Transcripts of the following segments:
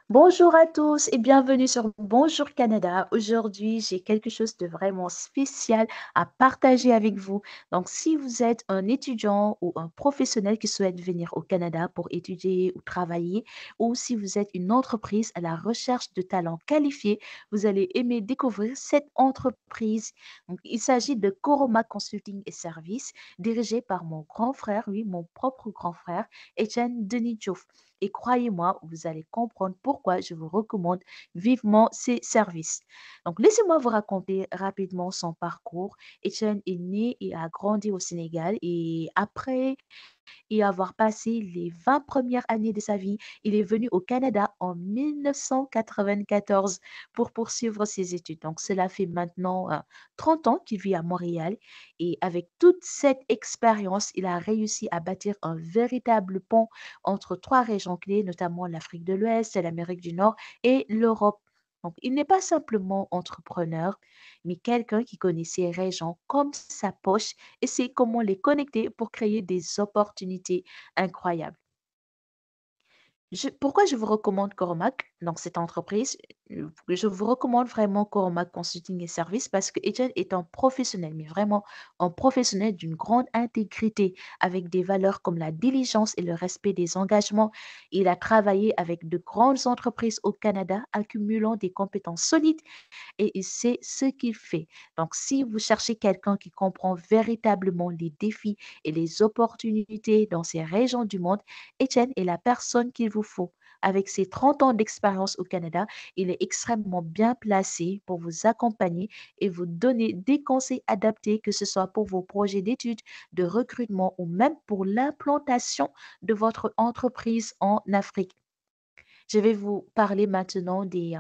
Bonjour à tous et bienvenue sur Bonjour Canada. Aujourd'hui, j'ai quelque chose de vraiment spécial à partager avec vous. Donc, si vous êtes un étudiant ou un professionnel qui souhaite venir au Canada pour étudier ou travailler, ou si vous êtes une entreprise à la recherche de talents qualifiés, vous allez aimer découvrir cette entreprise. Donc, il s'agit de Coroma Consulting et Services, dirigé par mon grand frère, oui, mon propre grand frère, Etienne Denis Diouf. Et croyez-moi, vous allez comprendre pourquoi je vous recommande vivement ces services. Donc, laissez-moi vous raconter rapidement son parcours. Etienne est né et a grandi au Sénégal et après et avoir passé les 20 premières années de sa vie, il est venu au Canada en 1994 pour poursuivre ses études. Donc, cela fait maintenant 30 ans qu'il vit à Montréal et avec toute cette expérience, il a réussi à bâtir un véritable pont entre trois régions clés, notamment l'Afrique de l'Ouest, l'Amérique du Nord et l'Europe. Donc, il n'est pas simplement entrepreneur, mais quelqu'un qui connaît ses régions comme sa poche et sait comment les connecter pour créer des opportunités incroyables. Pourquoi je vous recommande Coromac dans cette entreprise? Je vous recommande vraiment Coromac Consulting et Services parce que Etienne est un professionnel, mais vraiment un professionnel d'une grande intégrité avec des valeurs comme la diligence et le respect des engagements. Il a travaillé avec de grandes entreprises au Canada, accumulant des compétences solides et il sait ce qu'il fait. Donc, si vous cherchez quelqu'un qui comprend véritablement les défis et les opportunités dans ces régions du monde, Étienne est la personne qu'il vous faut. Avec ses 30 ans d'expérience au Canada, il est extrêmement bien placé pour vous accompagner et vous donner des conseils adaptés, que ce soit pour vos projets d'études, de recrutement ou même pour l'implantation de votre entreprise en Afrique. Je vais vous parler maintenant des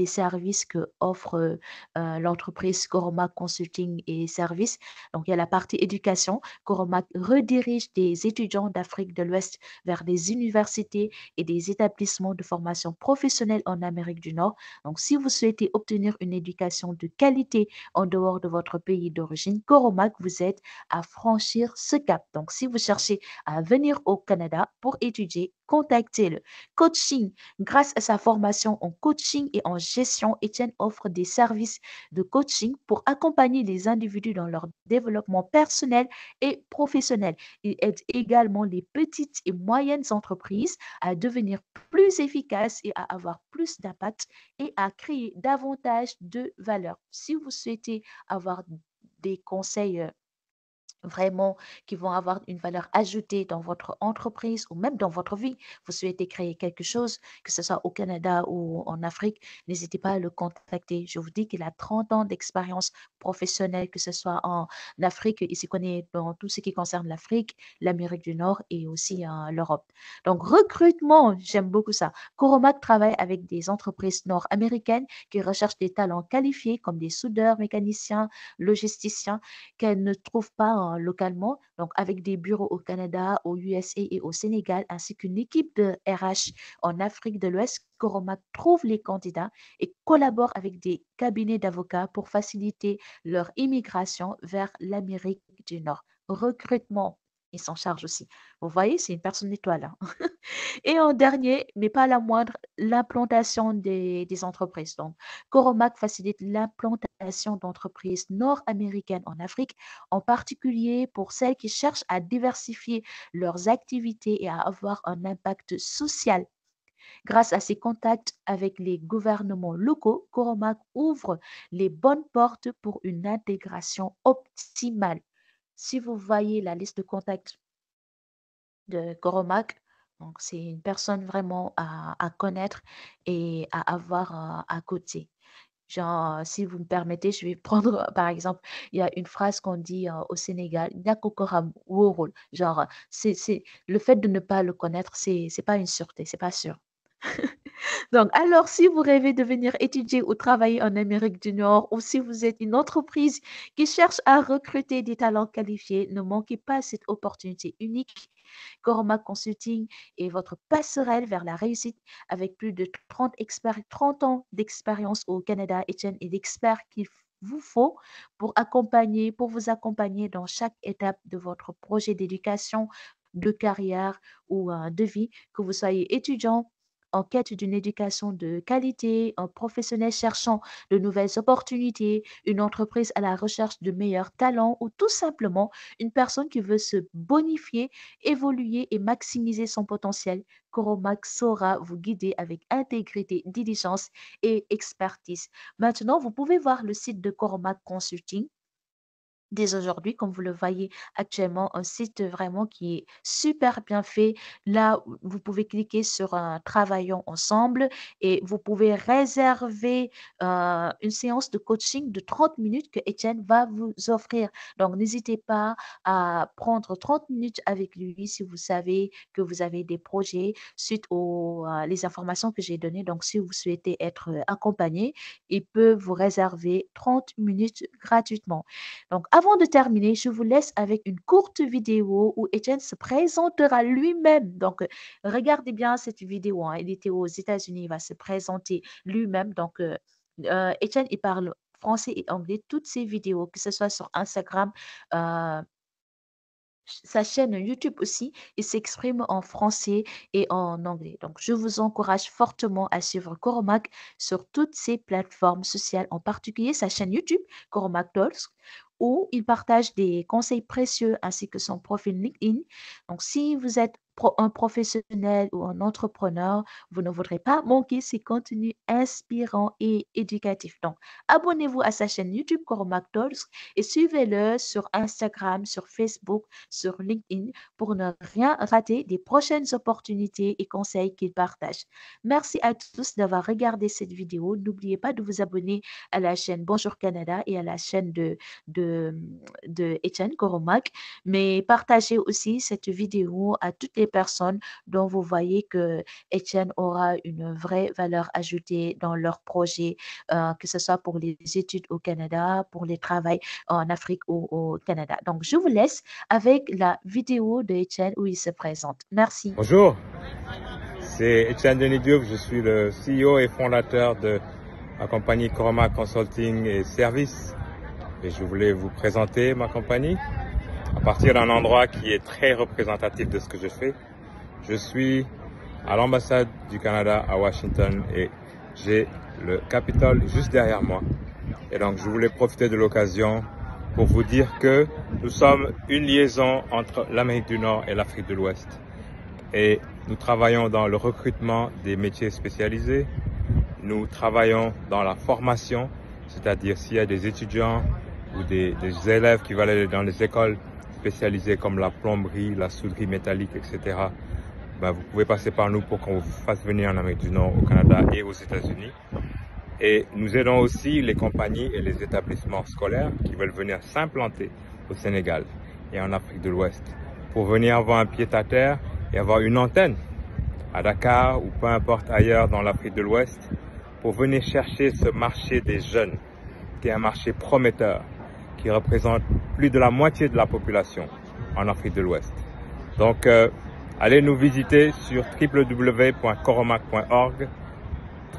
services que offre l'entreprise Coroma Consulting et Services. Donc, il y a la partie éducation. Coroma redirige des étudiants d'Afrique de l'Ouest vers des universités et des établissements de formation professionnelle en Amérique du Nord. Donc, si vous souhaitez obtenir une éducation de qualité en dehors de votre pays d'origine, Coromac vous aide à franchir ce cap. Donc, si vous cherchez à venir au Canada pour étudier, contactez-le. Coaching. Grâce à sa formation en coaching et en gestion, Étienne offre des services de coaching pour accompagner les individus dans leur développement personnel et professionnel. Il aide également les petites et moyennes entreprises à devenir plus efficaces et à avoir plus d'impact et à créer davantage de valeur. Si vous souhaitez avoir des conseils vraiment qui vont avoir une valeur ajoutée dans votre entreprise ou même dans votre vie. Vous souhaitez créer quelque chose, que ce soit au Canada ou en Afrique, n'hésitez pas à le contacter. Je vous dis qu'il a 30 ans d'expérience professionnelle, que ce soit en Afrique, il s'y connaît dans tout ce qui concerne l'Afrique, l'Amérique du Nord et aussi l'Europe. Donc, recrutement, j'aime beaucoup ça. Coromac travaille avec des entreprises nord-américaines qui recherchent des talents qualifiés comme des soudeurs, mécaniciens, logisticiens qu'elles ne trouvent pas localement, donc avec des bureaux au Canada, aux USA et au Sénégal, ainsi qu'une équipe de RH en Afrique de l'Ouest. Coromac trouve les candidats et collabore avec des cabinets d'avocats pour faciliter leur immigration vers l'Amérique du Nord. Recrutement, il s'en charge aussi. Vous voyez, c'est une personne étoile, hein. Et en dernier, mais pas la moindre, l'implantation des entreprises. Donc, Coromac facilite l'implantation d'entreprises nord-américaines en Afrique, en particulier pour celles qui cherchent à diversifier leurs activités et à avoir un impact social. Grâce à ses contacts avec les gouvernements locaux, Coromac ouvre les bonnes portes pour une intégration optimale. Si vous voyez la liste de contacts de Coromac. Donc, c'est une personne vraiment à connaître et à avoir à côté. Genre, si vous me permettez, je vais prendre, par exemple, il y a une phrase qu'on dit au Sénégal, Nyakokoram Worol. Genre, c'est, le fait de ne pas le connaître, c'est pas une sûreté, c'est pas sûr. Donc, alors, si vous rêvez de venir étudier ou travailler en Amérique du Nord, ou si vous êtes une entreprise qui cherche à recruter des talents qualifiés, ne manquez pas cette opportunité unique. Coroma Consulting est votre passerelle vers la réussite avec plus de 30 ans d'expérience au Canada. Etienne est l'expert qu'il vous faut pour vous accompagner dans chaque étape de votre projet d'éducation, de carrière ou de vie, que vous soyez étudiant en quête d'une éducation de qualité, un professionnel cherchant de nouvelles opportunités, une entreprise à la recherche de meilleurs talents ou tout simplement une personne qui veut se bonifier, évoluer et maximiser son potentiel, Coromac saura vous guider avec intégrité, diligence et expertise. Maintenant, vous pouvez voir le site de Coromac Consulting dès aujourd'hui, comme vous le voyez actuellement, un site vraiment qui est super bien fait. Là, vous pouvez cliquer sur Travaillons ensemble et vous pouvez réserver une séance de coaching de 30 minutes que Étienne va vous offrir. Donc, n'hésitez pas à prendre 30 minutes avec lui si vous savez que vous avez des projets suite aux les informations que j'ai données. Donc, si vous souhaitez être accompagné, il peut vous réserver 30 minutes gratuitement. Donc, avant de terminer, je vous laisse avec une courte vidéo où Étienne se présentera lui-même. Donc, regardez bien cette vidéo, hein. Il était aux États-Unis, il va se présenter lui-même. Donc, Étienne, il parle français et anglais. Toutes ces vidéos, que ce soit sur Instagram, euh, sa chaîne YouTube aussi, il s'exprime en français et en anglais. Donc, je vous encourage fortement à suivre Coromac sur toutes ses plateformes sociales, en particulier sa chaîne YouTube, Coromac Talks, où il partage des conseils précieux ainsi que son profil LinkedIn. Donc, si vous êtes un professionnel ou un entrepreneur, vous ne voudrez pas manquer ces contenus inspirants et éducatifs. Donc, abonnez-vous à sa chaîne YouTube Coromac Talks et suivez-le sur Instagram, sur Facebook, sur LinkedIn pour ne rien rater des prochaines opportunités et conseils qu'il partage. Merci à tous d'avoir regardé cette vidéo. N'oubliez pas de vous abonner à la chaîne Bonjour Canada et à la chaîne de, de Etienne Koromak, mais partagez aussi cette vidéo à toutes les personnes dont vous voyez que Etienne aura une vraie valeur ajoutée dans leur projet, que ce soit pour les études au Canada, pour les travaux en Afrique ou au Canada. Donc, je vous laisse avec la vidéo de Etienne où il se présente. Merci. Bonjour, c'est Etienne Denis Diouf, je suis le CEO et fondateur de la compagnie Coromac Consulting et Services. Et je voulais vous présenter ma compagnie à partir d'un endroit qui est très représentatif de ce que je fais. Je suis à l'ambassade du Canada à Washington et j'ai le Capitole juste derrière moi. Et donc je voulais profiter de l'occasion pour vous dire que nous sommes une liaison entre l'Amérique du Nord et l'Afrique de l'Ouest. Et nous travaillons dans le recrutement des métiers spécialisés. Nous travaillons dans la formation, c'est-à-dire s'il y a des étudiants ou des élèves qui veulent aller dans les écoles spécialisées comme la plomberie, la souderie métallique, etc. Vous pouvez passer par nous pour qu'on vous fasse venir en Amérique du Nord, au Canada et aux États-Unis. Et nous aidons aussi les compagnies et les établissements scolaires qui veulent venir s'implanter au Sénégal et en Afrique de l'Ouest pour venir avoir un pied-à-terre et avoir une antenne à Dakar ou peu importe ailleurs dans l'Afrique de l'Ouest pour venir chercher ce marché des jeunes qui est un marché prometteur qui représente plus de la moitié de la population en Afrique de l'Ouest. Donc, allez nous visiter sur www.coromac.org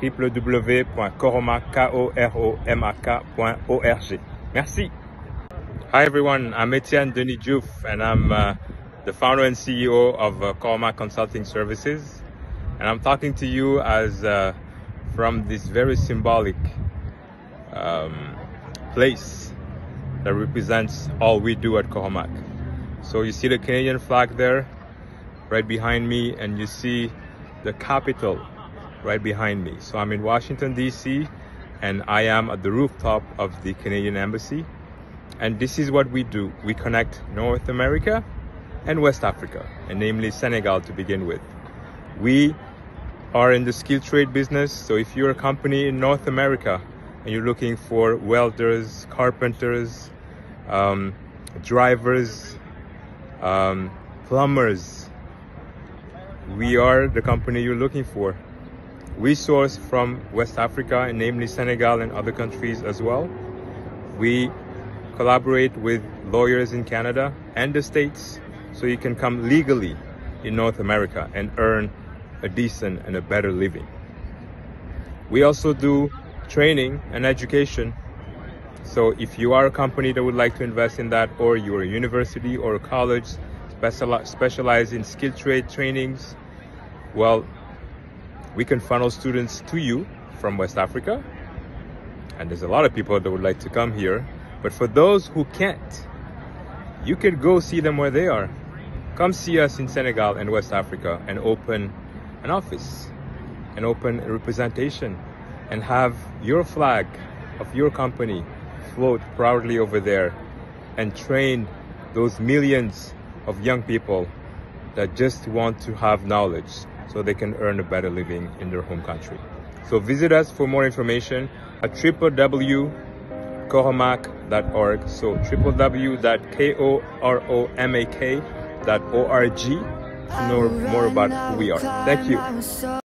www.coromac.org. Merci. Hi everyone, I'm Etienne Denis Diouf and I'm the founder and CEO of Coromac Consulting Services. And I'm talking to you as from this very symbolic place that represents all we do at Coromac. So you see the Canadian flag there right behind me, and you see the capital right behind me. So I'm in Washington, D.C., and I am at the rooftop of the Canadian Embassy. And this is what we do. We connect North America and West Africa, and namely Senegal to begin with. We are in the skilled trade business. So if you're a company in North America and you're looking for welders, carpenters, drivers, plumbers, we are the company you're looking for. We source from West Africa, and namely Senegal and other countries as well. We collaborate with lawyers in Canada and the States so you can come legally in North America and earn a decent and a better living. We also do training and education. So if you are a company that would like to invest in that, or you're a university or a college specialized in skilled trade trainings, well, we can funnel students to you from West Africa. And there's a lot of people that would like to come here. But for those who can't, you can go see them where they are. Come see us in Senegal and West Africa and open an office and open a representation and have your flag of your company float proudly over there and train those millions of young people that just want to have knowledge so they can earn a better living in their home country. So visit us for more information at www.koromak.org. So www.koromak.org to know more about who we are. Thank you.